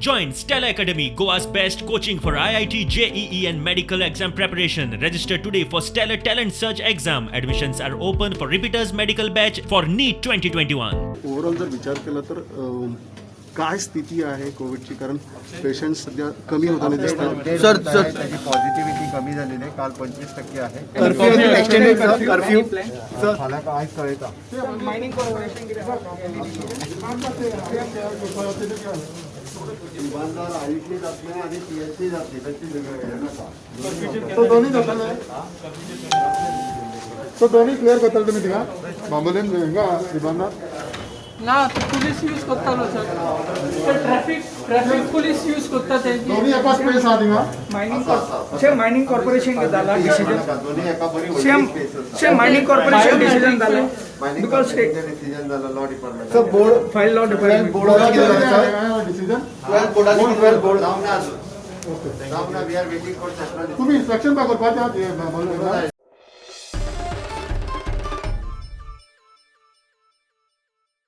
Join Stella Academy, Goa's best coaching for IIT, JEE and medical exam preparation. Register today for Stellar Talent Search exam. Admissions are open for repeaters medical batch for NEET 2021. Overall जर विचार केला तर काय स्थिती आहे कोविडची, कारण patient सध्या कमी होताना दिसतात. सर त्याची पॉझिटिव्हिटी कमी झालेली आहे. काल 25% आहे. कर्फ्यू मला काय कळेल का? इमानदार आयुष्य जात नाही आणि PSC जाते त्याची तो दोन्ही जाताना तो दोन्ही क्लियर करता तुम्ही तिला बांबोलीन का इमानदार না পুলিশ ইউজ করতে হলো স্যার ট্রাফিক পুলিশ ইউজ করতে ते दोन्ही एकाच पेस आधी मायनिंग कॉर्पोरेशन के दाला डिसिजन दोन्ही एका बरी सेम मायनिंग कॉर्पोरेशन डिसिजन दाला बिकॉज डिसिजन झालं law department. Sir board file law department बोर्डाला डिसिजन 12 बोर्ड जाऊन वी आर वेटिंग फॉर तुम्ही इन्स्पेक्शन का करपाचे